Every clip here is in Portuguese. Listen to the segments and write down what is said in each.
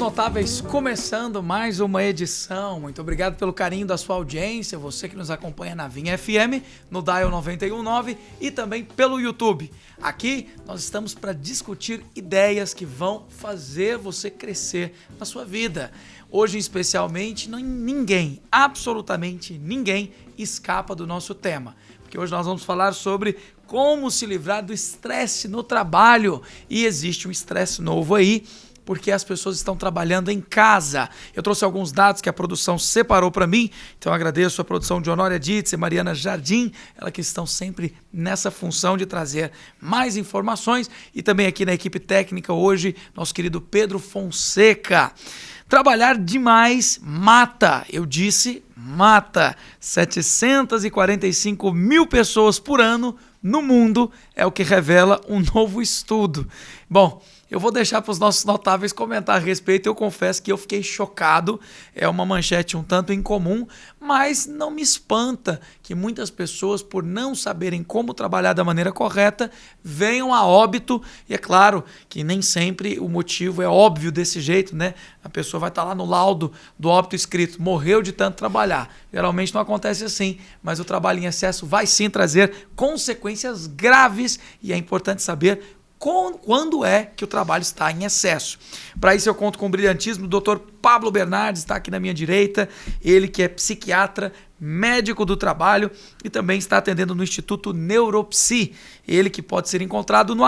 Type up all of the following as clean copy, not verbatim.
Notáveis, começando mais uma edição. Muito obrigado pelo carinho da sua audiência, você que nos acompanha na Vinha FM, no Dial 91.9 e também pelo YouTube. Aqui nós estamos para discutir ideias que vão fazer você crescer na sua vida. Hoje, especialmente, ninguém, absolutamente ninguém, escapa do nosso tema. Porque hoje nós vamos falar sobre como se livrar do estresse no trabalho. E existe um estresse novo aí, porque as pessoas estão trabalhando em casa. Eu trouxe alguns dados que a produção separou para mim, então eu agradeço a produção de Honória Dietz e Mariana Jardim, elas que estão sempre nessa função de trazer mais informações, e também aqui na equipe técnica hoje, nosso querido Pedro Fonseca. Trabalhar demais mata, eu disse mata. 745 mil pessoas por ano no mundo é o que revela um novo estudo. Bom, eu vou deixar para os nossos notáveis comentar a respeito. Eu confesso que eu fiquei chocado. É uma manchete um tanto incomum, mas não me espanta que muitas pessoas, por não saberem como trabalhar da maneira correta, venham a óbito. E é claro que nem sempre o motivo é óbvio desse jeito, né? A pessoa vai estar lá no laudo do óbito escrito, morreu de tanto trabalhar. Geralmente não acontece assim, mas o trabalho em excesso vai sim trazer consequências graves e é importante saber quando é que o trabalho está em excesso. Para isso eu conto com o brilhantismo do Dr. Pablo Bernardes, está aqui na minha direita, ele que é psiquiatra, médico do trabalho e também está atendendo no Instituto Neuropsi, ele que pode ser encontrado no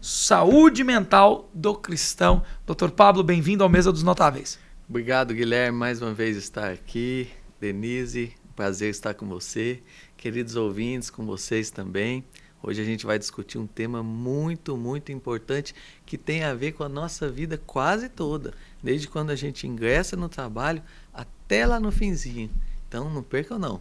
@Saúde Mental do Cristão. Dr. Pablo, bem-vindo ao Mesa dos Notáveis. Obrigado, Guilherme, mais uma vez estar aqui. Denise, prazer estar com você. Queridos ouvintes, com vocês também. Hoje a gente vai discutir um tema muito, muito importante que tem a ver com a nossa vida quase toda, desde quando a gente ingressa no trabalho até lá no finzinho. Então não percam não.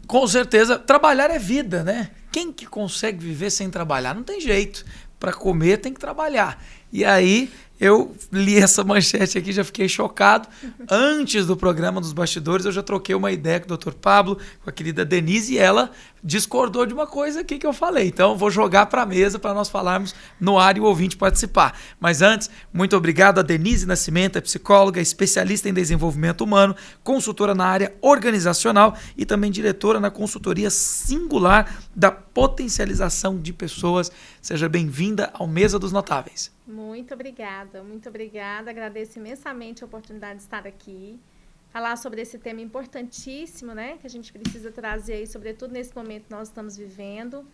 Com certeza, trabalhar é vida, né? Quem que consegue viver sem trabalhar? Não tem jeito. Para comer tem que trabalhar. E aí eu li essa manchete aqui, já fiquei chocado. Antes do programa dos bastidores, eu já troquei uma ideia com o Dr. Pablo, com a querida Denise, e ela discordou de uma coisa aqui que eu falei. Então, vou jogar para a mesa para nós falarmos no ar e o ouvinte participar. Mas antes, muito obrigado a Denise Nascimento, é psicóloga, especialista em desenvolvimento humano, consultora na área organizacional e também diretora na consultoria singular da potencialização de pessoas. Seja bem-vinda ao Mesa dos Notáveis. Muito obrigada. Agradeço imensamente a oportunidade de estar aqui, falar sobre esse tema importantíssimo, né, que a gente precisa trazer aí, sobretudo nesse momento que nós estamos vivendo.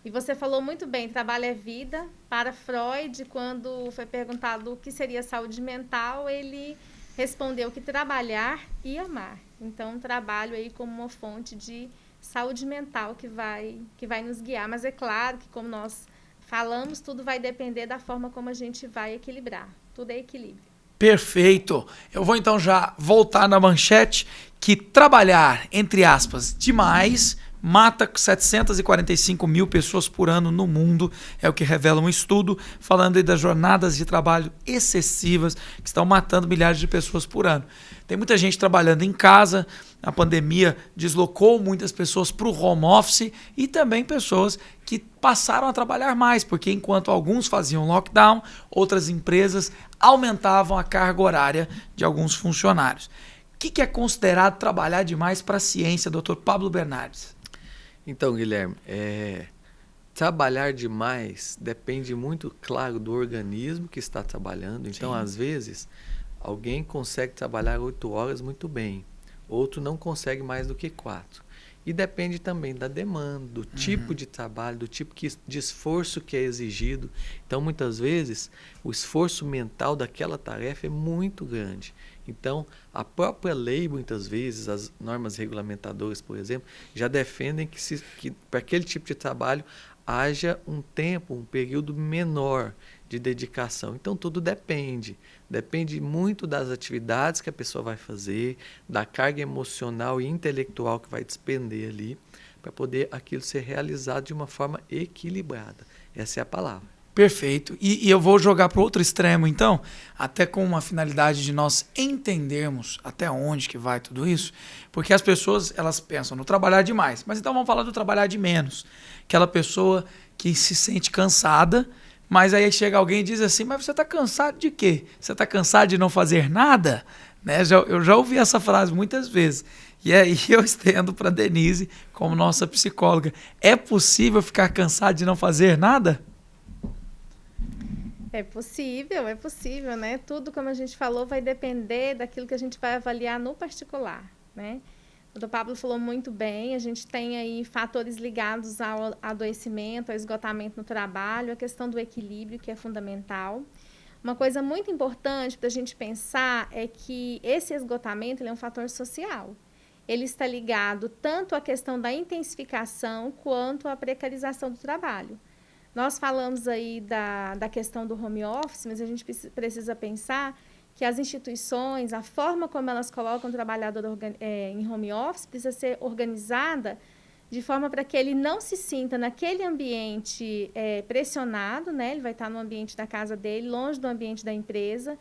E você falou muito bem, trabalho é vida. Para Freud, quando foi perguntado o que seria saúde mental, ele respondeu que trabalhar e amar. Então, trabalho aí como uma fonte de saúde mental que vai nos guiar. Mas é claro que, como nós falamos, tudo vai depender da forma como a gente vai equilibrar. Tudo é equilíbrio. Perfeito. Eu vou então já voltar na manchete que trabalhar, entre aspas, demais, mata 745 mil pessoas por ano no mundo, é o que revela um estudo falando aí das jornadas de trabalho excessivas que estão matando milhares de pessoas por ano. Tem muita gente trabalhando em casa, a pandemia deslocou muitas pessoas para o home office e também pessoas que passaram a trabalhar mais, porque enquanto alguns faziam lockdown, outras empresas aumentavam a carga horária de alguns funcionários. O que é considerado trabalhar demais para a ciência, Dr. Pablo Bernardes? Então, Guilherme, trabalhar demais depende muito, claro, do organismo que está trabalhando. Então, às vezes, alguém consegue trabalhar 8 horas muito bem, outro não consegue mais do que 4. E depende também da demanda, do tipo de trabalho, do tipo de esforço que é exigido. Então, muitas vezes, o esforço mental daquela tarefa é muito grande. Então, a própria lei, muitas vezes, as normas regulamentadoras, por exemplo, já defendem que para aquele tipo de trabalho haja um tempo, um período menor de dedicação. Então, tudo depende. Depende muito das atividades que a pessoa vai fazer, da carga emocional e intelectual que vai despender ali, para poder aquilo ser realizado de uma forma equilibrada. Essa é a palavra. Perfeito. E eu vou jogar para o outro extremo, então, até com uma finalidade de nós entendermos até onde que vai tudo isso, porque as pessoas, elas pensam no trabalhar demais, mas então vamos falar do trabalhar de menos. Aquela pessoa que se sente cansada, Mas aí chega alguém e diz assim, mas você está cansado de quê? Você está cansado de não fazer nada? Né? Eu já ouvi essa frase muitas vezes. E aí eu estendo para Denise, como nossa psicóloga. É possível ficar cansado de não fazer nada? É possível, né? Tudo, como a gente falou, vai depender daquilo que a gente vai avaliar no particular, né? O Dr. Pablo falou muito bem, a gente tem aí fatores ligados ao adoecimento, ao esgotamento no trabalho, a questão do equilíbrio, que é fundamental. Uma coisa muito importante para a gente pensar é que esse esgotamento ele é um fator social. Ele está ligado tanto à questão da intensificação quanto à precarização do trabalho. Nós falamos aí da questão do home office, mas a gente precisa pensar que as instituições, a forma como elas colocam o trabalhador em home office precisa ser organizada de forma para que ele não se sinta naquele ambiente pressionado, né? Ele vai estar no ambiente da casa dele, longe do ambiente da empresa.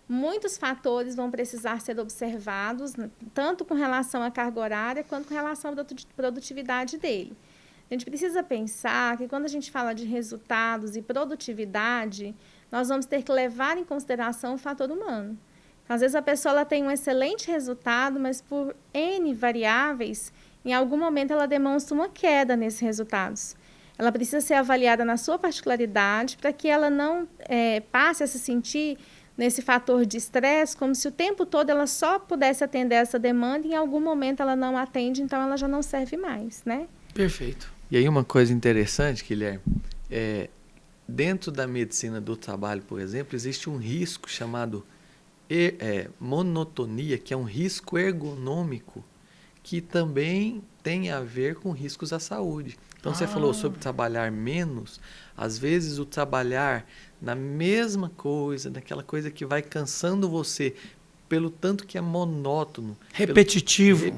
Muitos fatores vão precisar ser observados, tanto com relação à carga horária, quanto com relação à produtividade dele. A gente precisa pensar que quando a gente fala de resultados e produtividade, nós vamos ter que levar em consideração o fator humano. Às vezes a pessoa ela tem um excelente resultado, mas por N variáveis, em algum momento ela demonstra uma queda nesses resultados. Ela precisa ser avaliada na sua particularidade para que ela não passe a se sentir nesse fator de estresse, como se o tempo todo ela só pudesse atender essa demanda e em algum momento ela não atende, então ela já não serve mais, né? Perfeito. E aí uma coisa interessante, Guilherme, dentro da medicina do trabalho, por exemplo, existe um risco chamado monotonia, que é um risco ergonômico, que também tem a ver com riscos à saúde. Então, você falou sobre trabalhar menos. Às vezes, o trabalhar na mesma coisa, naquela coisa que vai cansando você, pelo tanto que é monótono. Repetitivo,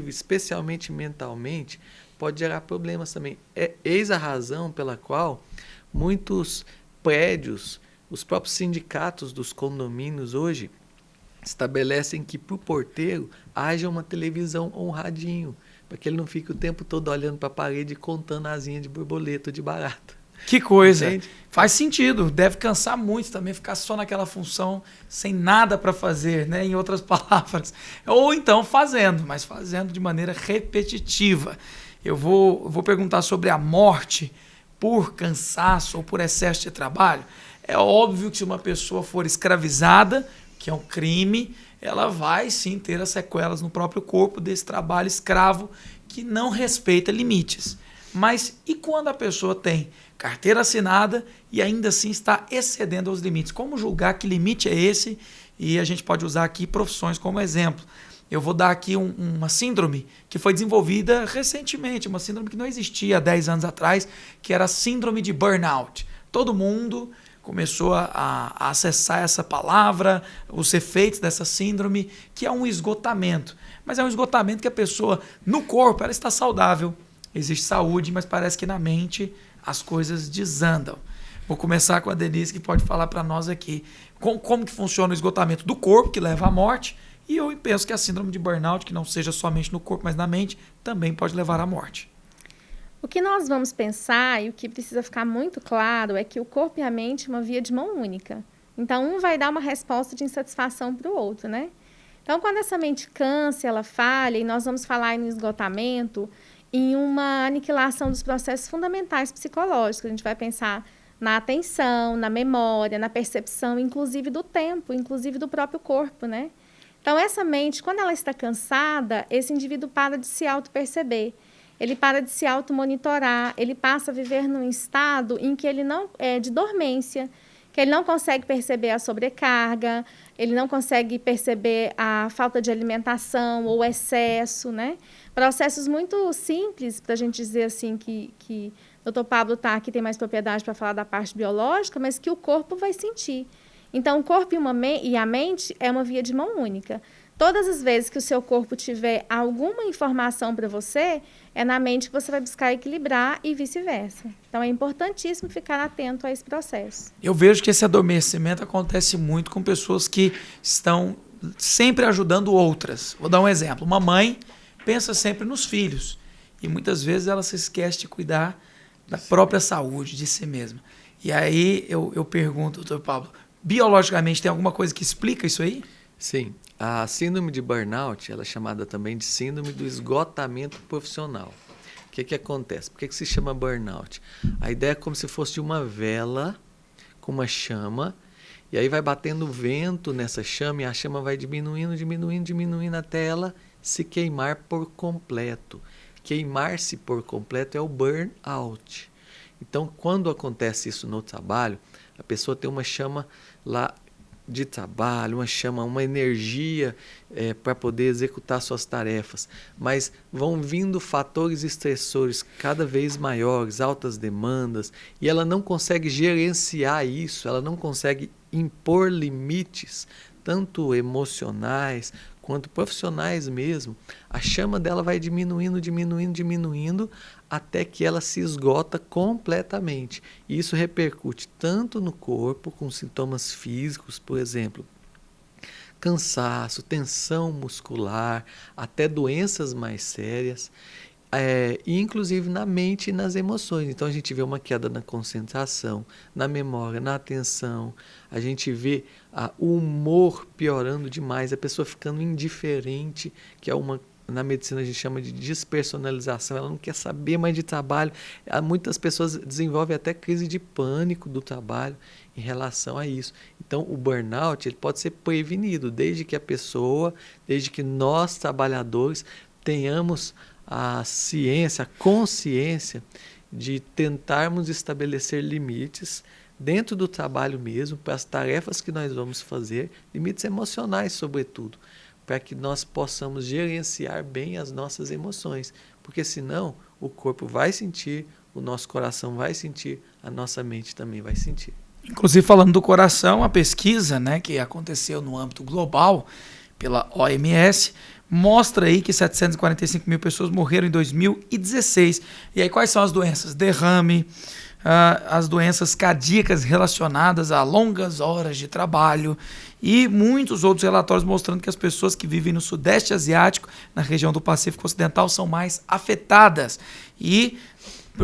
especialmente mentalmente, pode gerar problemas também. Eis a razão pela qual muitos prédios, os próprios sindicatos dos condomínios hoje, estabelecem que para o porteiro haja uma televisão ou um radinho, para que ele não fique o tempo todo olhando para a parede e contando asinha de borboleta ou de barata. Que coisa. Entende? Faz sentido. Deve cansar muito também ficar só naquela função sem nada para fazer, né? Em outras palavras. Ou então fazendo, mas fazendo de maneira repetitiva. Eu vou perguntar sobre a morte por cansaço ou por excesso de trabalho. É óbvio que se uma pessoa for escravizada, que é um crime, ela vai sim ter as sequelas no próprio corpo desse trabalho escravo que não respeita limites. Mas e quando a pessoa tem carteira assinada e ainda assim está excedendo os limites? Como julgar que limite é esse? E a gente pode usar aqui profissões como exemplo. Eu vou dar aqui uma síndrome que foi desenvolvida recentemente, uma síndrome que não existia há 10 anos atrás, que era a síndrome de burnout. Todo mundo começou a acessar essa palavra, os efeitos dessa síndrome, que é um esgotamento. Mas é um esgotamento que a pessoa, no corpo, ela está saudável, existe saúde, mas parece que na mente as coisas desandam. Vou começar com a Denise, que pode falar para nós aqui como que funciona o esgotamento do corpo, que leva à morte, e eu penso que a síndrome de burnout, que não seja somente no corpo, mas na mente, também pode levar à morte. O que nós vamos pensar e o que precisa ficar muito claro é que o corpo e a mente é uma via de mão única. Então, um vai dar uma resposta de insatisfação para o outro, né? Então, quando essa mente cansa, ela falha, e nós vamos falar em esgotamento, em uma aniquilação dos processos fundamentais psicológicos. A gente vai pensar na atenção, na memória, na percepção, inclusive do tempo, inclusive do próprio corpo, né? Então, essa mente, quando ela está cansada, esse indivíduo para de se auto-perceber. Ele para de se automonitorar, ele passa a viver num estado em que ele não é de dormência, que ele não consegue perceber a sobrecarga, ele não consegue perceber a falta de alimentação ou excesso, né? Processos muito simples, para a gente dizer assim, que o Dr. Pablo está aqui, tem mais propriedade para falar da parte biológica, mas que o corpo vai sentir. Então, o corpo e a mente é uma via de mão única. Todas as vezes que o seu corpo tiver alguma informação para você, é na mente que você vai buscar equilibrar e vice-versa. Então, é importantíssimo ficar atento a esse processo. Eu vejo que esse adormecimento acontece muito com pessoas que estão sempre ajudando outras. Vou dar um exemplo. Uma mãe pensa sempre nos filhos e muitas vezes ela se esquece de cuidar da própria saúde, de si mesma. E aí eu pergunto, doutor Pablo, biologicamente tem alguma coisa que explica isso aí? Sim, a síndrome de burnout, ela é chamada também de síndrome do esgotamento profissional. O que acontece? Por que se chama burnout? A ideia é como se fosse uma vela com uma chama, e aí vai batendo vento nessa chama e a chama vai diminuindo, diminuindo, diminuindo até ela se queimar por completo. Queimar-se por completo é o burnout. Então, quando acontece isso no trabalho, a pessoa tem uma chama lá de trabalho, uma chama, uma energia para poder executar suas tarefas, mas vão vindo fatores estressores cada vez maiores, altas demandas, e ela não consegue gerenciar isso, ela não consegue impor limites, tanto emocionais quanto profissionais mesmo. A chama dela vai diminuindo, diminuindo, diminuindo, até que ela se esgota completamente. E isso repercute tanto no corpo, com sintomas físicos, por exemplo, cansaço, tensão muscular, até doenças mais sérias, e inclusive na mente e nas emoções. Então a gente vê uma queda na concentração, na memória, na atenção, a gente vê o humor piorando demais, a pessoa ficando indiferente, que é na medicina a gente chama de despersonalização, ela não quer saber mais de trabalho. Muitas pessoas desenvolvem até crise de pânico do trabalho em relação a isso. Então o burnout ele pode ser prevenido desde que nós trabalhadores tenhamos a ciência, a consciência de tentarmos estabelecer limites dentro do trabalho mesmo, para as tarefas que nós vamos fazer, limites emocionais sobretudo, para que nós possamos gerenciar bem as nossas emoções, porque senão o corpo vai sentir, o nosso coração vai sentir, a nossa mente também vai sentir. Inclusive, falando do coração, a pesquisa, né, que aconteceu no âmbito global pela OMS mostra aí que 745 mil pessoas morreram em 2016. E aí quais são as doenças? Derrame, as doenças cardíacas relacionadas a longas horas de trabalho e muitos outros relatórios mostrando que as pessoas que vivem no Sudeste Asiático, na região do Pacífico Ocidental, são mais afetadas. E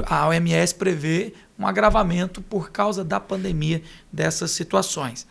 a OMS prevê um agravamento por causa da pandemia dessas situações.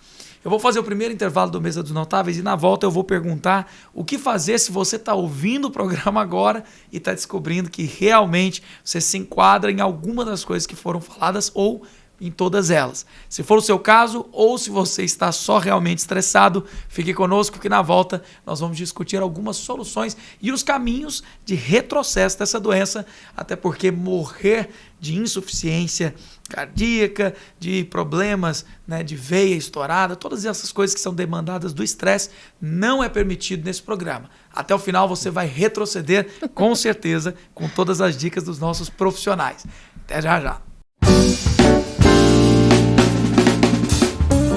Eu vou fazer o primeiro intervalo do Mesa dos Notáveis e na volta eu vou perguntar o que fazer se você está ouvindo o programa agora e está descobrindo que realmente você se enquadra em alguma das coisas que foram faladas ou em todas elas. Se for o seu caso ou se você está só realmente estressado, fique conosco que na volta nós vamos discutir algumas soluções e os caminhos de retrocesso dessa doença, até porque morrer de insuficiência cardíaca, de problemas, né, de veia estourada, todas essas coisas que são demandadas do estresse, não é permitido nesse programa. Até o final você vai retroceder, com certeza, com todas as dicas dos nossos profissionais. Até já já.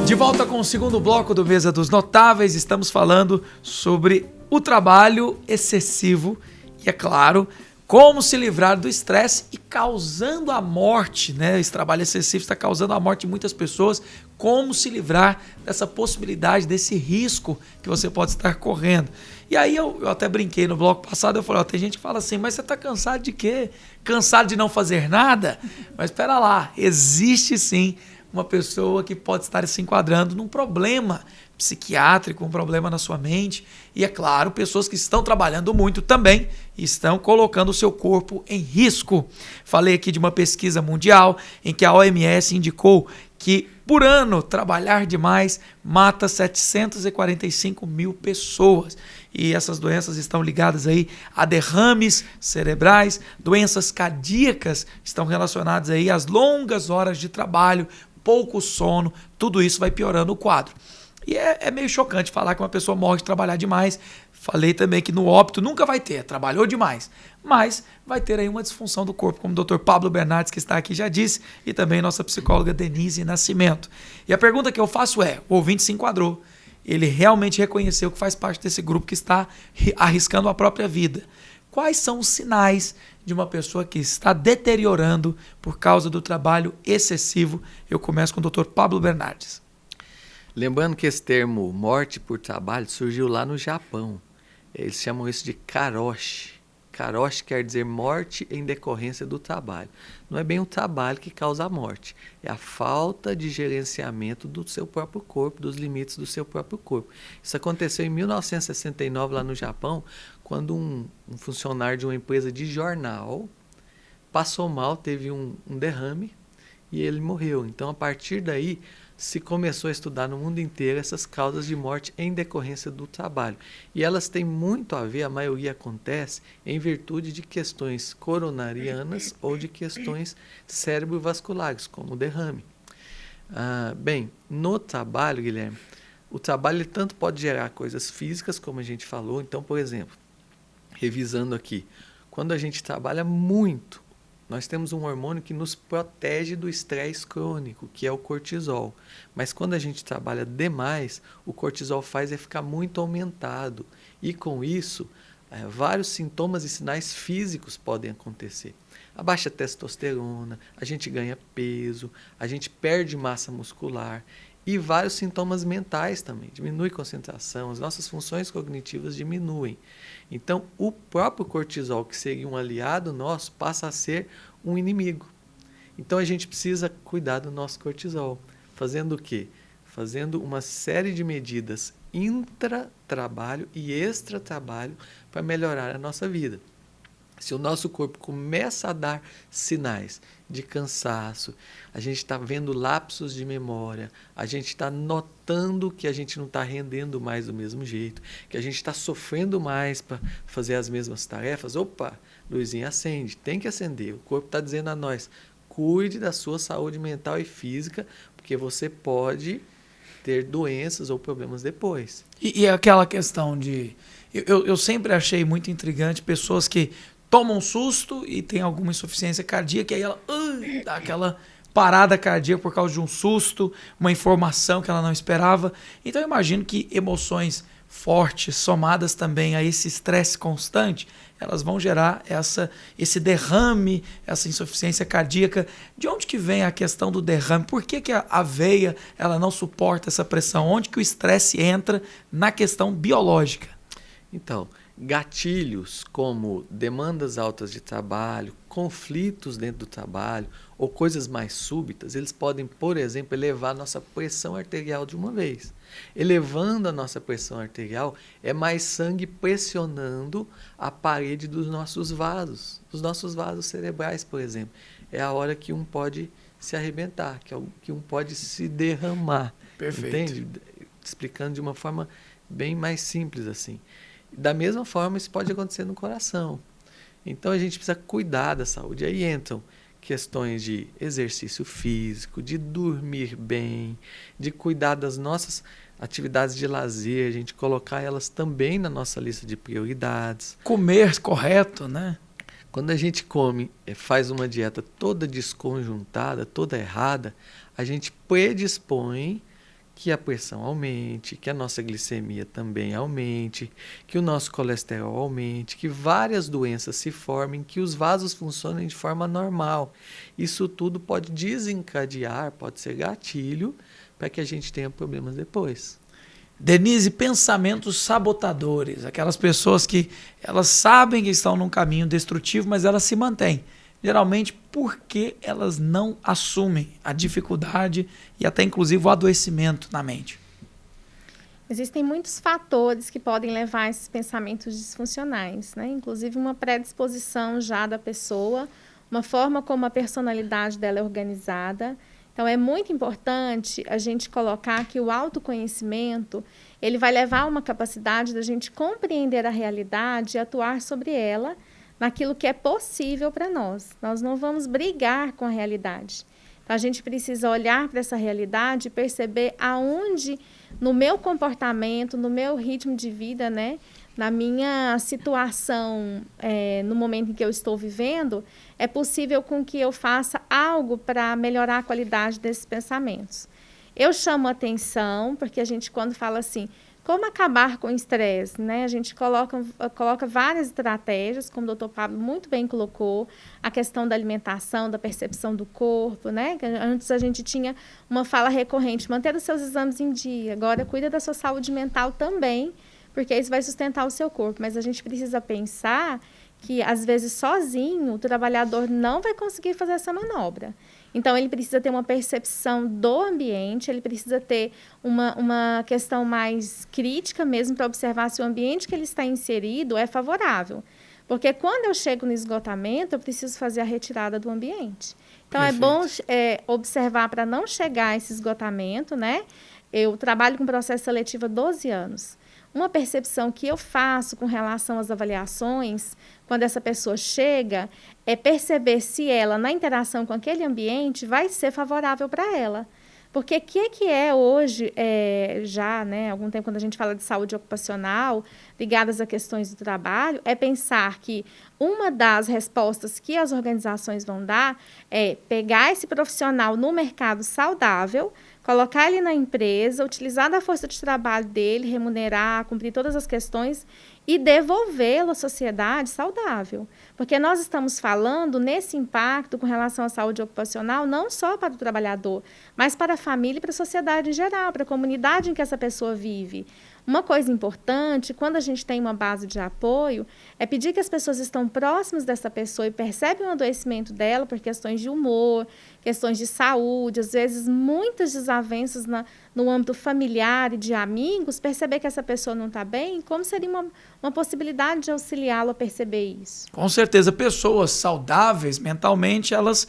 De volta com o segundo bloco do Mesa dos Notáveis, estamos falando sobre o trabalho excessivo e, é claro, como se livrar do estresse e causando a morte, né? Esse trabalho excessivo está causando a morte de muitas pessoas. Como se livrar dessa possibilidade, desse risco que você pode estar correndo. E aí eu até brinquei no bloco passado, eu falei, tem gente que fala assim, mas você está cansado de quê? Cansado de não fazer nada? Mas espera lá, existe sim uma pessoa que pode estar se enquadrando num problema psiquiátrico, um problema na sua mente. E, é claro, pessoas que estão trabalhando muito também estão colocando o seu corpo em risco. Falei aqui de uma pesquisa mundial em que a OMS indicou que, por ano, trabalhar demais mata 745 mil pessoas. E essas doenças estão ligadas aí a derrames cerebrais, doenças cardíacas estão relacionadas aí às longas horas de trabalho, pouco sono, tudo isso vai piorando o quadro. E é meio chocante falar que uma pessoa morre de trabalhar demais. Falei também que no óbito nunca vai ter, trabalhou demais. Mas vai ter aí uma disfunção do corpo, como o Dr. Pablo Bernardes, que está aqui, já disse, e também nossa psicóloga Denise Nascimento. E a pergunta que eu faço é, o ouvinte se enquadrou, ele realmente reconheceu que faz parte desse grupo que está arriscando a própria vida. Quais são os sinais de uma pessoa que está deteriorando por causa do trabalho excessivo? Eu começo com o Dr. Pablo Bernardes. Lembrando que esse termo morte por trabalho surgiu lá no Japão. Eles chamam isso de karoshi. Karoshi quer dizer morte em decorrência do trabalho. Não é bem o trabalho que causa a morte, é a falta de gerenciamento do seu próprio corpo, dos limites do seu próprio corpo. Isso aconteceu em 1969 lá no Japão, quando um funcionário de uma empresa de jornal passou mal, teve um derrame e ele morreu. Então, a partir daí, se começou a estudar no mundo inteiro essas causas de morte em decorrência do trabalho. E elas têm muito a ver, a maioria acontece, em virtude de questões coronarianas ou de questões cerebrovasculares, como o derrame. Bem, no trabalho, Guilherme, o trabalho ele tanto pode gerar coisas físicas, como a gente falou. Então, por exemplo, revisando aqui, quando a gente trabalha muito, nós temos um hormônio que nos protege do estresse crônico, que é o cortisol. Mas quando a gente trabalha demais, o cortisol faz ficar muito aumentado. E com isso, vários sintomas e sinais físicos podem acontecer. A baixa testosterona, a gente ganha peso, a gente perde massa muscular e vários sintomas mentais também. Diminui a concentração, as nossas funções cognitivas diminuem. Então, o próprio cortisol, que seria um aliado nosso, passa a ser um inimigo. Então, a gente precisa cuidar do nosso cortisol. Fazendo o quê? Fazendo uma série de medidas intra-trabalho e extra-trabalho para melhorar a nossa vida. Se o nosso corpo começa a dar sinais de cansaço, a gente está vendo lapsos de memória, a gente está notando que a gente não está rendendo mais do mesmo jeito, que a gente está sofrendo mais para fazer as mesmas tarefas, opa, luzinha acende, tem que acender. O corpo está dizendo a nós, cuide da sua saúde mental e física, porque você pode ter doenças ou problemas depois. E aquela questão de... Eu sempre achei muito intrigante pessoas que tomam um susto e tem alguma insuficiência cardíaca, e aí ela dá aquela parada cardíaca por causa de um susto, uma informação que ela não esperava. Então eu imagino que emoções fortes, somadas também a esse estresse constante, elas vão gerar esse derrame, essa insuficiência cardíaca. De onde que vem a questão do derrame? Por que a veia ela não suporta essa pressão? Onde que o estresse entra na questão biológica? Então, gatilhos como demandas altas de trabalho, conflitos dentro do trabalho ou coisas mais súbitas, eles podem, por exemplo, elevar a nossa pressão arterial de uma vez. Elevando a nossa pressão arterial, é mais sangue pressionando a parede dos nossos vasos. Os nossos vasos cerebrais, por exemplo. É a hora que um pode se arrebentar, que um pode se derramar. Perfeito. Entende? Explicando de uma forma bem mais simples assim. Da mesma forma, isso pode acontecer no coração. Então, a gente precisa cuidar da saúde. Aí entram questões de exercício físico, de dormir bem, de cuidar das nossas atividades de lazer, a gente colocar elas também na nossa lista de prioridades. Comer correto, né? Quando a gente come, faz uma dieta toda desconjuntada, toda errada, a gente predispõe que a pressão aumente, que a nossa glicemia também aumente, que o nosso colesterol aumente, que várias doenças se formem, que os vasos funcionem de forma normal. Isso tudo pode desencadear, pode ser gatilho para que a gente tenha problemas depois. Denise, pensamentos sabotadores, aquelas pessoas que elas sabem que estão num caminho destrutivo, mas elas se mantêm. Geralmente porque elas não assumem a dificuldade e até inclusive o adoecimento na mente. Existem muitos fatores que podem levar a esses pensamentos disfuncionais, né? Inclusive uma predisposição já da pessoa, uma forma como a personalidade dela é organizada. Então é muito importante a gente colocar que o autoconhecimento ele vai levar a uma capacidade da gente compreender a realidade e atuar sobre ela naquilo que é possível para nós. Nós não vamos brigar com a realidade. Então, a gente precisa olhar para essa realidade e perceber aonde, no meu comportamento, no meu ritmo de vida, né, na minha situação, no momento em que eu estou vivendo, é possível com que eu faça algo para melhorar a qualidade desses pensamentos. Eu chamo atenção, porque a gente, quando fala assim, como acabar com o estresse, né? A gente coloca várias estratégias, como o Dr. Pablo muito bem colocou, a questão da alimentação, da percepção do corpo, né? Antes a gente tinha uma fala recorrente, manter os seus exames em dia, agora cuida da sua saúde mental também, porque isso vai sustentar o seu corpo. Mas a gente precisa pensar que, às vezes, sozinho, o trabalhador não vai conseguir fazer essa manobra. Então, ele precisa ter uma percepção do ambiente, ele precisa ter uma questão mais crítica mesmo para observar se o ambiente que ele está inserido é favorável. Porque quando eu chego no esgotamento, eu preciso fazer a retirada do ambiente. Então, Perfeito. É bom observar para não chegar a esse esgotamento, né? Eu trabalho com processo seletivo há 12 anos. Uma percepção que eu faço com relação às avaliações, quando essa pessoa chega, é perceber se ela, na interação com aquele ambiente, vai ser favorável para ela. Porque o que é hoje, já, né, algum tempo, quando a gente fala de saúde ocupacional, ligadas a questões do trabalho, é pensar que uma das respostas que as organizações vão dar é pegar esse profissional no mercado saudável, colocar ele na empresa, utilizar da força de trabalho dele, remunerar, cumprir todas as questões e devolvê-lo à sociedade saudável. Porque nós estamos falando nesse impacto com relação à saúde ocupacional não só para o trabalhador, mas para a família e para a sociedade em geral, para a comunidade em que essa pessoa vive. Uma coisa importante, quando a gente tem uma base de apoio, é pedir que as pessoas estão próximas dessa pessoa e percebem o adoecimento dela por questões de humor, questões de saúde, às vezes muitas desavenças no âmbito familiar e de amigos, perceber que essa pessoa não está bem, como seria uma possibilidade de auxiliá-lo a perceber isso? Com certeza, pessoas saudáveis mentalmente, elas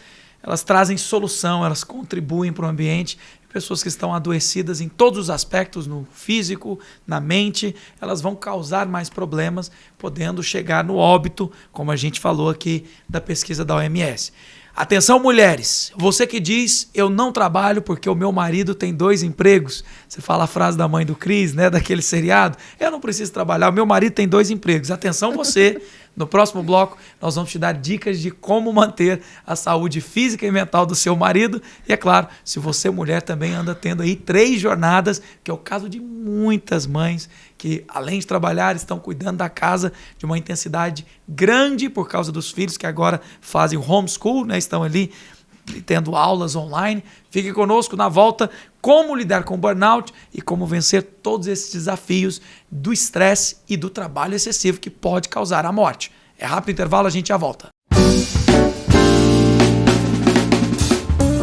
trazem solução, elas contribuem para o ambiente. Pessoas que estão adoecidas em todos os aspectos, no físico, na mente, elas vão causar mais problemas, podendo chegar no óbito, como a gente falou aqui da pesquisa da OMS. Atenção, mulheres, você que diz, eu não trabalho porque o meu marido tem 2 empregos. Você fala a frase da mãe do Cris, né, daquele seriado, eu não preciso trabalhar, o meu marido tem 2 empregos. Atenção você, no próximo bloco nós vamos te dar dicas de como manter a saúde física e mental do seu marido. E é claro, se você mulher também anda tendo aí 3 jornadas, que é o caso de muitas mães que além de trabalhar estão cuidando da casa de uma intensidade grande por causa dos filhos que agora fazem o homeschool, né? Estão ali tendo aulas online. Fique conosco na volta, como lidar com o burnout e como vencer todos esses desafios do estresse e do trabalho excessivo que pode causar a morte. É rápido intervalo, a gente já volta.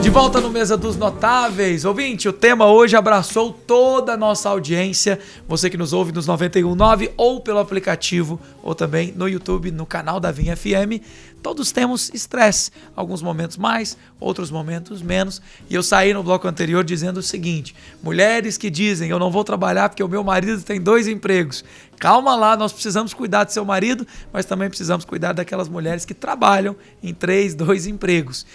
De volta no Mesa dos Notáveis. Ouvinte, o tema hoje abraçou toda a nossa audiência. Você que nos ouve nos 91.9 ou pelo aplicativo ou também no YouTube, no canal da Vinha FM. Todos temos estresse. Alguns momentos mais, outros momentos menos. E eu saí no bloco anterior dizendo o seguinte: mulheres que dizem, eu não vou trabalhar porque o meu marido tem 2 empregos. Calma lá, nós precisamos cuidar do seu marido, mas também precisamos cuidar daquelas mulheres que trabalham em 3, 2 empregos.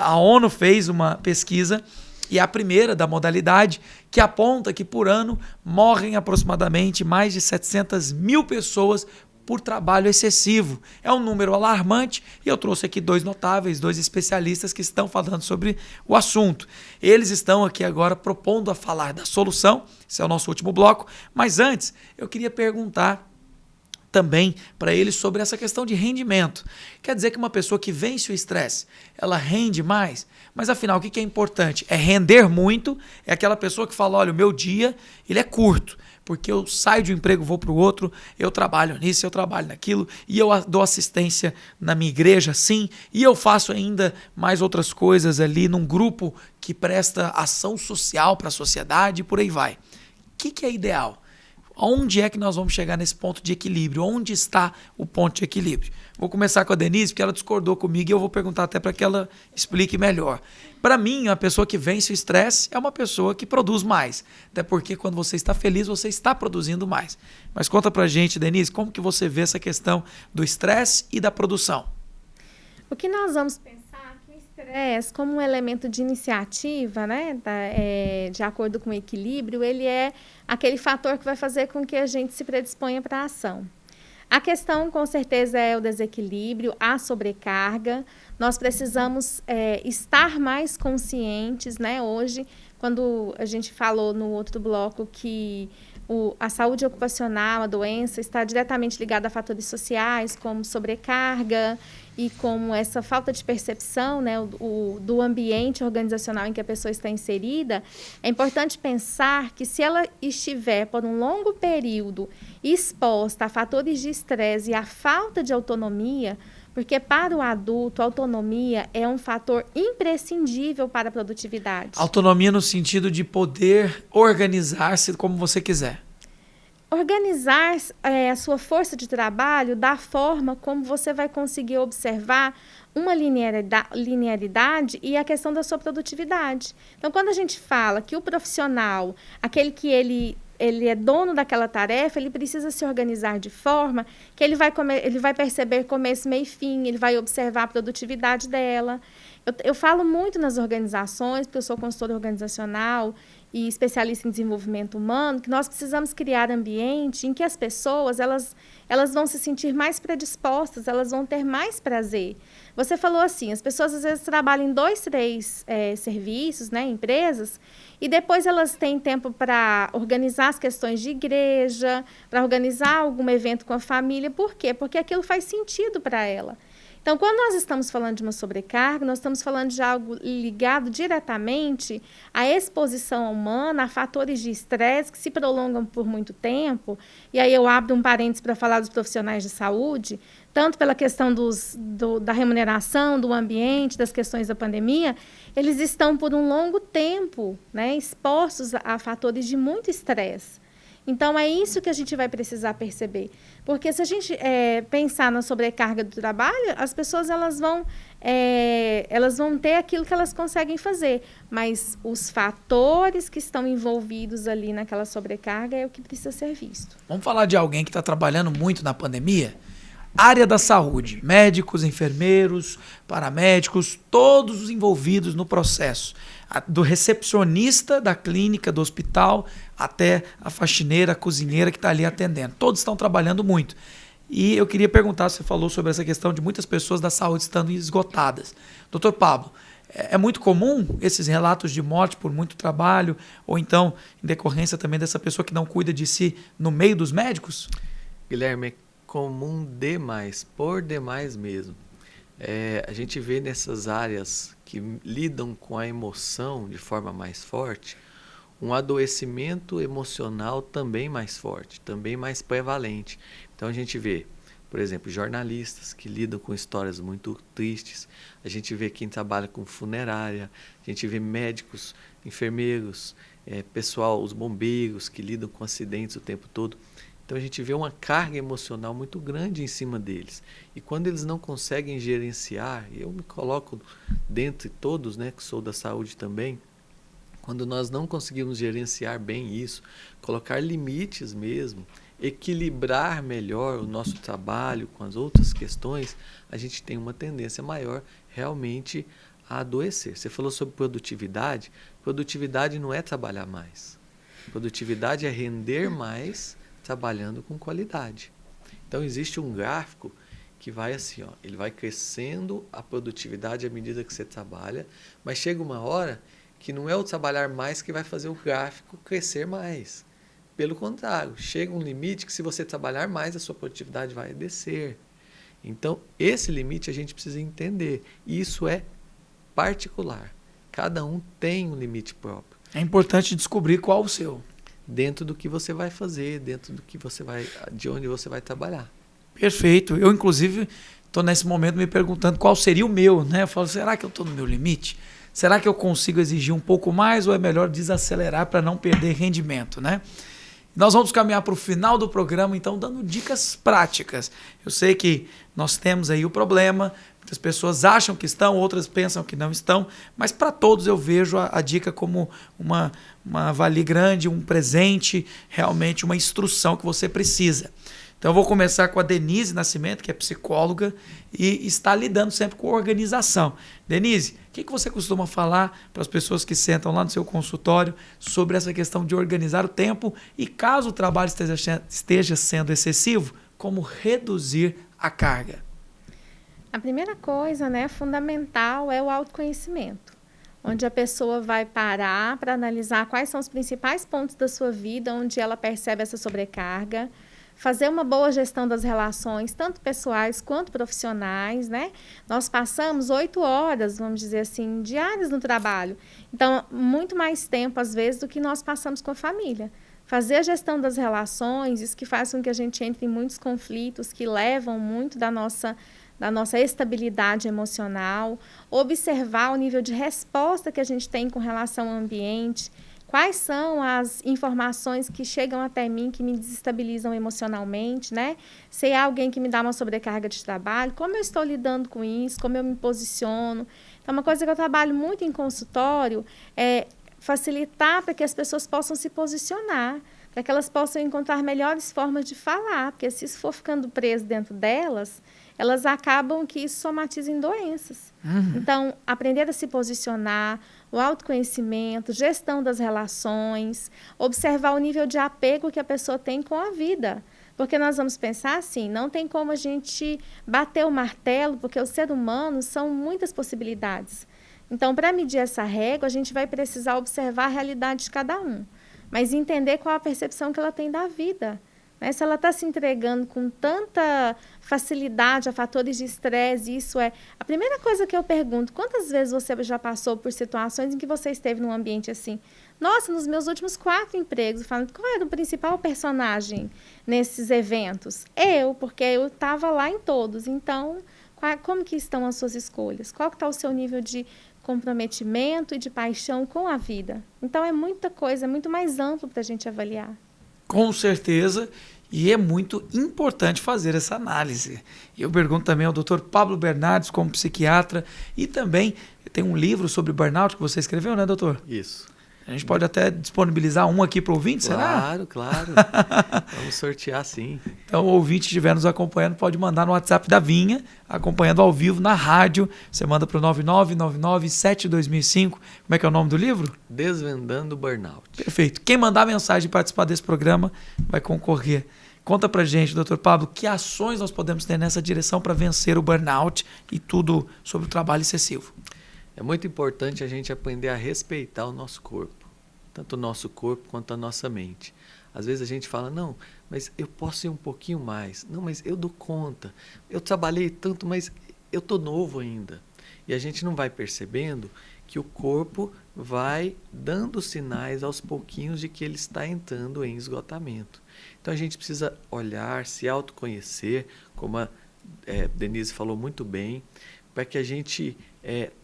A ONU fez uma pesquisa, e a primeira da modalidade, que aponta que por ano morrem aproximadamente mais de 700 mil pessoas por trabalho excessivo. É um número alarmante e eu trouxe aqui 2 notáveis, 2 especialistas que estão falando sobre o assunto. Eles estão aqui agora propondo a falar da solução, esse é o nosso último bloco, mas antes eu queria perguntar também para eles sobre essa questão de rendimento. Quer dizer que uma pessoa que vence o estresse, ela rende mais? Mas afinal, o que é importante? É render muito, é aquela pessoa que fala, olha, o meu dia ele é curto, porque eu saio de um emprego, vou para o outro, eu trabalho nisso, eu trabalho naquilo, e eu dou assistência na minha igreja, sim, e eu faço ainda mais outras coisas ali num grupo que presta ação social para a sociedade e por aí vai. O que é ideal? Onde é que nós vamos chegar nesse ponto de equilíbrio? Onde está o ponto de equilíbrio? Vou começar com a Denise, porque ela discordou comigo e eu vou perguntar até para que ela explique melhor. Para mim, a pessoa que vence o estresse é uma pessoa que produz mais. Até porque quando você está feliz, você está produzindo mais. Mas conta pra gente, Denise, como que você vê essa questão do estresse e da produção? O que nós vamos pensar que o estresse, como um elemento de iniciativa, né, de acordo com o equilíbrio, ele é aquele fator que vai fazer com que a gente se predisponha para a ação. A questão, com certeza, é o desequilíbrio, a sobrecarga. nós precisamos estar mais conscientes, né? Hoje, quando a gente falou no outro bloco que a saúde ocupacional, a doença, está diretamente ligada a fatores sociais, como sobrecarga e como essa falta de percepção, né, do ambiente organizacional em que a pessoa está inserida, é importante pensar que se ela estiver por um longo período exposta a fatores de estresse e a falta de autonomia, porque para o adulto, a autonomia é um fator imprescindível para a produtividade. Autonomia no sentido de poder organizar-se como você quiser. Organizar a sua força de trabalho da forma como você vai conseguir observar uma linearidade e a questão da sua produtividade. Então, quando a gente fala que o profissional, aquele que ele é dono daquela tarefa, ele precisa se organizar de forma que ele vai perceber começo, meio e fim, ele vai observar a produtividade dela. Eu falo muito nas organizações, porque eu sou consultora organizacional e especialista em desenvolvimento humano, que nós precisamos criar ambiente em que as pessoas elas vão se sentir mais predispostas, elas vão ter mais prazer. Você falou assim, as pessoas às vezes trabalham em 2, 3 serviços, né, empresas, e depois elas têm tempo para organizar as questões de igreja, para organizar algum evento com a família. Por quê? Porque aquilo faz sentido para ela. Então, quando nós estamos falando de uma sobrecarga, nós estamos falando de algo ligado diretamente à exposição humana, a fatores de estresse que se prolongam por muito tempo. E aí eu abro um parênteses para falar dos profissionais de saúde, tanto pela questão da remuneração, do ambiente, das questões da pandemia, eles estão por um longo tempo, né, expostos a fatores de muito estresse. Então, é isso que a gente vai precisar perceber. Porque se a gente pensar na sobrecarga do trabalho, as pessoas elas vão ter aquilo que elas conseguem fazer. Mas os fatores que estão envolvidos ali naquela sobrecarga é o que precisa ser visto. Vamos falar de alguém que está trabalhando muito na pandemia? Área da saúde, médicos, enfermeiros, paramédicos, todos os envolvidos no processo. Do recepcionista da clínica, do hospital, até a faxineira, a cozinheira que está ali atendendo. Todos estão trabalhando muito. E eu queria perguntar, você falou sobre essa questão de muitas pessoas da saúde estando esgotadas. Doutor Pablo, é muito comum esses relatos de morte por muito trabalho, ou então em decorrência também dessa pessoa que não cuida de si no meio dos médicos? Guilherme, é comum demais, por demais mesmo. A gente vê nessas áreas que lidam com a emoção de forma mais forte, um adoecimento emocional também mais forte, também mais prevalente. Então a gente vê, por exemplo, jornalistas que lidam com histórias muito tristes, a gente vê quem trabalha com funerária, a gente vê médicos, enfermeiros, pessoal, os bombeiros que lidam com acidentes o tempo todo. Então a gente vê uma carga emocional muito grande em cima deles. E quando eles não conseguem gerenciar, eu me coloco dentre todos, né, que sou da saúde também, quando nós não conseguimos gerenciar bem isso, colocar limites mesmo, equilibrar melhor o nosso trabalho com as outras questões, a gente tem uma tendência maior realmente a adoecer. Você falou sobre produtividade. Produtividade não é trabalhar mais. Produtividade é render mais trabalhando com qualidade. Então existe um gráfico que vai assim, ó, ele vai crescendo a produtividade à medida que você trabalha, mas chega uma hora que não é o trabalhar mais que vai fazer o gráfico crescer mais. Pelo contrário, chega um limite que se você trabalhar mais, a sua produtividade vai descer. Então, esse limite a gente precisa entender. E isso é particular. Cada um tem um limite próprio. É importante descobrir qual o seu. Dentro do que você vai fazer, dentro do que você vai, de onde você vai trabalhar. Perfeito. Eu, inclusive, estou nesse momento me perguntando qual seria o meu, né? Eu falo, será que eu estou no meu limite? Será que eu consigo exigir um pouco mais ou é melhor desacelerar para não perder rendimento, né? Nós vamos caminhar para o final do programa, então, dando dicas práticas. Eu sei que nós temos aí o problema, muitas pessoas acham que estão, outras pensam que não estão, mas para todos eu vejo a dica como uma valia grande, um presente, realmente uma instrução que você precisa. Então eu vou começar com a Denise Nascimento, que é psicóloga e está lidando sempre com organização. Denise, o que você costuma falar para as pessoas que sentam lá no seu consultório sobre essa questão de organizar o tempo e caso o trabalho esteja sendo excessivo, como reduzir a carga? A primeira coisa, né, fundamental é o autoconhecimento, onde a pessoa vai parar para analisar quais são os principais pontos da sua vida onde ela percebe essa sobrecarga, fazer uma boa gestão das relações, tanto pessoais quanto profissionais, né? Nós passamos 8 horas, vamos dizer assim, diárias no trabalho. Então, muito mais tempo, às vezes, do que nós passamos com a família. Fazer a gestão das relações, isso que faz com que a gente entre em muitos conflitos que levam muito da nossa estabilidade emocional, observar o nível de resposta que a gente tem com relação ao ambiente, quais são as informações que chegam até mim que me desestabilizam emocionalmente, né? Se é alguém que me dá uma sobrecarga de trabalho, como eu estou lidando com isso, como eu me posiciono. Então, uma coisa que eu trabalho muito em consultório é facilitar para que as pessoas possam se posicionar, para que elas possam encontrar melhores formas de falar, porque se isso for ficando preso dentro delas, elas acabam que isso somatiza em doenças. Então, aprender a se posicionar, o autoconhecimento, gestão das relações, observar o nível de apego que a pessoa tem com a vida. Porque nós vamos pensar assim, não tem como a gente bater o martelo, porque o ser humano são muitas possibilidades. Então, para medir essa régua, a gente vai precisar observar a realidade de cada um, mas entender qual a percepção que ela tem da vida. Né? Se ela está se entregando com tanta facilidade a fatores de estresse, isso é... A primeira coisa que eu pergunto, quantas vezes você já passou por situações em que você esteve num ambiente assim? Nossa, nos meus últimos 4 empregos, falando qual era o principal personagem nesses eventos? Eu, porque eu estava lá em todos. Então, como que estão as suas escolhas? Qual que está o seu nível de comprometimento e de paixão com a vida? Então, é muita coisa, é muito mais amplo para a gente avaliar. Com certeza, e é muito importante fazer essa análise. Eu pergunto também ao Dr. Pablo Bernardes, como psiquiatra, e também tem um livro sobre burnout que você escreveu, né, doutor? Isso. A gente pode até disponibilizar um aqui para o ouvinte, será? Claro, claro. Vamos sortear, sim. Então, o ouvinte que estiver nos acompanhando pode mandar no WhatsApp da Vinha, acompanhando ao vivo na rádio. Você manda para o 9999-7205. Como é que é o nome do livro? Desvendando o Burnout. Perfeito. Quem mandar mensagem e participar desse programa vai concorrer. Conta pra gente, doutor Pablo, que ações nós podemos ter nessa direção para vencer o burnout e tudo sobre o trabalho excessivo. É muito importante a gente aprender a respeitar o nosso corpo. Tanto o nosso corpo quanto a nossa mente. Às vezes a gente fala, não, mas eu posso ir um pouquinho mais. Não, mas eu dou conta. Eu trabalhei tanto, mas eu estou novo ainda. E a gente não vai percebendo que o corpo vai dando sinais aos pouquinhos de que ele está entrando em esgotamento. Então a gente precisa olhar, se autoconhecer, como a Denise falou muito bem, para que a gente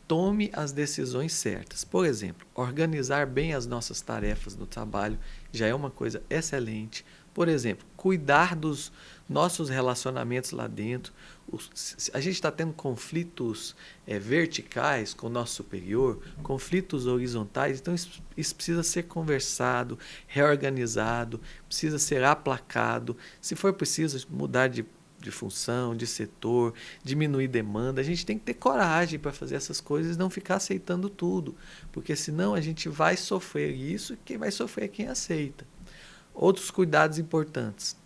tome as decisões certas. Por exemplo, organizar bem as nossas tarefas no trabalho já é uma coisa excelente. Por exemplo, cuidar dos nossos relacionamentos lá dentro. A gente está tendo conflitos verticais com o nosso superior, conflitos horizontais, então isso precisa ser conversado, reorganizado, precisa ser aplacado. Se for preciso mudar de função, de setor, diminuir demanda. A gente tem que ter coragem para fazer essas coisas e não ficar aceitando tudo, porque senão a gente vai sofrer isso e quem vai sofrer é quem aceita. Outros cuidados importantes.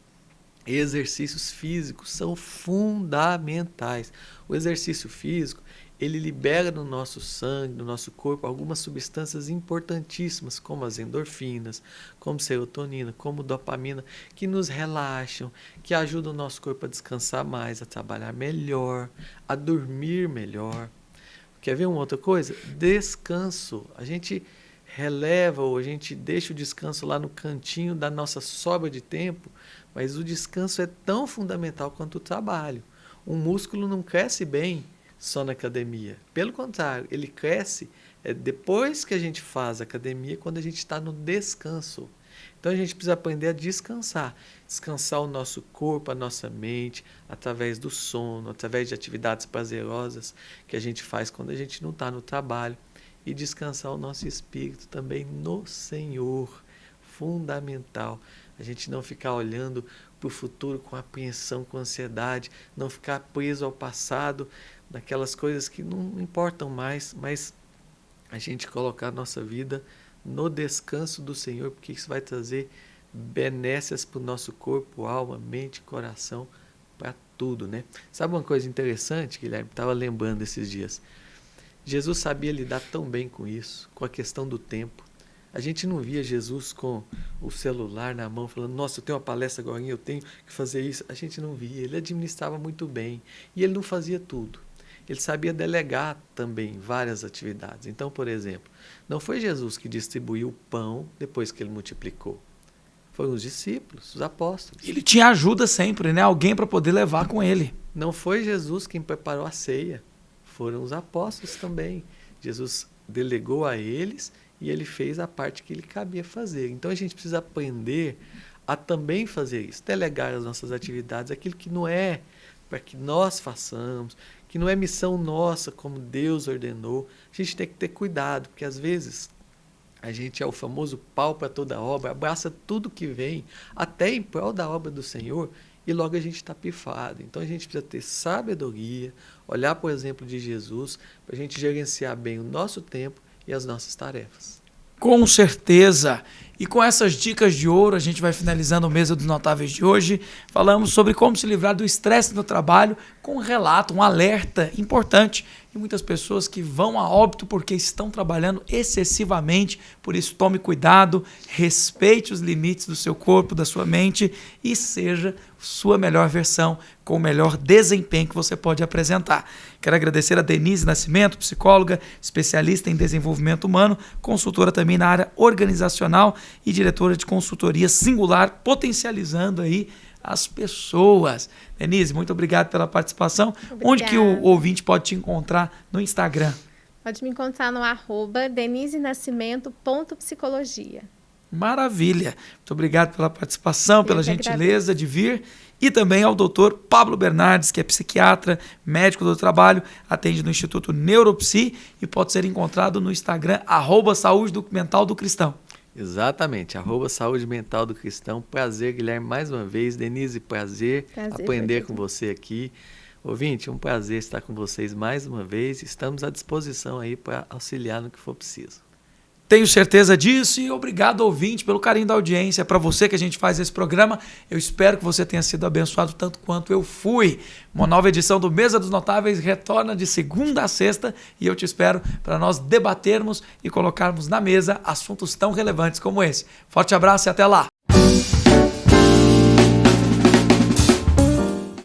Exercícios físicos são fundamentais. O exercício físico, ele libera no nosso sangue, no nosso corpo, algumas substâncias importantíssimas, como as endorfinas, como serotonina, como dopamina, que nos relaxam, que ajudam o nosso corpo a descansar mais, a trabalhar melhor, a dormir melhor. Quer ver uma outra coisa? Descanso. A gente releva ou a gente deixa o descanso lá no cantinho da nossa sobra de tempo, mas o descanso é tão fundamental quanto o trabalho. Um músculo não cresce bem só na academia. Pelo contrário, ele cresce depois que a gente faz academia, quando a gente está no descanso. Então a gente precisa aprender a descansar. Descansar o nosso corpo, a nossa mente, através do sono, através de atividades prazerosas que a gente faz quando a gente não está no trabalho. E descansar o nosso espírito também no Senhor. Fundamental. A gente não ficar olhando para o futuro com apreensão, com ansiedade, não ficar preso ao passado, naquelas coisas que não importam mais, mas a gente colocar a nossa vida no descanso do Senhor, porque isso vai trazer benécias para o nosso corpo, alma, mente, coração, para tudo, né? Sabe uma coisa interessante, Guilherme? Estava lembrando esses dias. Jesus sabia lidar tão bem com isso, com a questão do tempo. A gente não via Jesus com o celular na mão, falando, nossa, eu tenho uma palestra agora, eu tenho que fazer isso. A gente não via, ele administrava muito bem. E ele não fazia tudo. Ele sabia delegar também várias atividades. Então, por exemplo, não foi Jesus que distribuiu o pão depois que ele multiplicou. Foram os discípulos, os apóstolos. Ele tinha ajuda sempre, né? Alguém para poder levar com ele. Não foi Jesus quem preparou a ceia. Foram os apóstolos também. Jesus delegou a eles e ele fez a parte que lhe cabia fazer. Então a gente precisa aprender a também fazer isso, delegar as nossas atividades, aquilo que não é para que nós façamos, que não é missão nossa como Deus ordenou. A gente tem que ter cuidado, porque às vezes a gente é o famoso pau para toda obra, abraça tudo que vem, até em prol da obra do Senhor, e logo a gente está pifado. Então a gente precisa ter sabedoria, olhar por exemplo de Jesus, para a gente gerenciar bem o nosso tempo e as nossas tarefas. Com certeza. E com essas dicas de ouro, a gente vai finalizando o Mesa dos Notáveis de hoje. Falamos sobre como se livrar do estresse no trabalho com um relato, um alerta importante de muitas pessoas que vão a óbito porque estão trabalhando excessivamente. Por isso, tome cuidado, respeite os limites do seu corpo, da sua mente e seja sua melhor versão, com o melhor desempenho que você pode apresentar. Quero agradecer a Denise Nascimento, psicóloga, especialista em desenvolvimento humano, consultora também na área organizacional e diretora de consultoria singular, potencializando aí as pessoas. Denise, muito obrigado pela participação. Obrigada. Onde que o ouvinte pode te encontrar no Instagram? Pode me encontrar no @denisenascimento.psicologia. Maravilha. Muito obrigado pela participação, pela gentileza de vir. E também ao doutor Pablo Bernardes, que é psiquiatra, médico do trabalho, atende no Instituto Neuropsi e pode ser encontrado no Instagram, @Saúde Mental do Cristão. Exatamente, @Saúde Mental do Cristão. Prazer, Guilherme, mais uma vez. Denise, prazer aprender com você aqui. Ouvinte, um prazer estar com vocês mais uma vez. Estamos à disposição aí para auxiliar no que for preciso. Tenho certeza disso e obrigado, ouvinte, pelo carinho da audiência. Para você que a gente faz esse programa, eu espero que você tenha sido abençoado tanto quanto eu fui. Uma nova edição do Mesa dos Notáveis retorna de segunda a sexta e eu te espero para nós debatermos e colocarmos na mesa assuntos tão relevantes como esse. Forte abraço e até lá!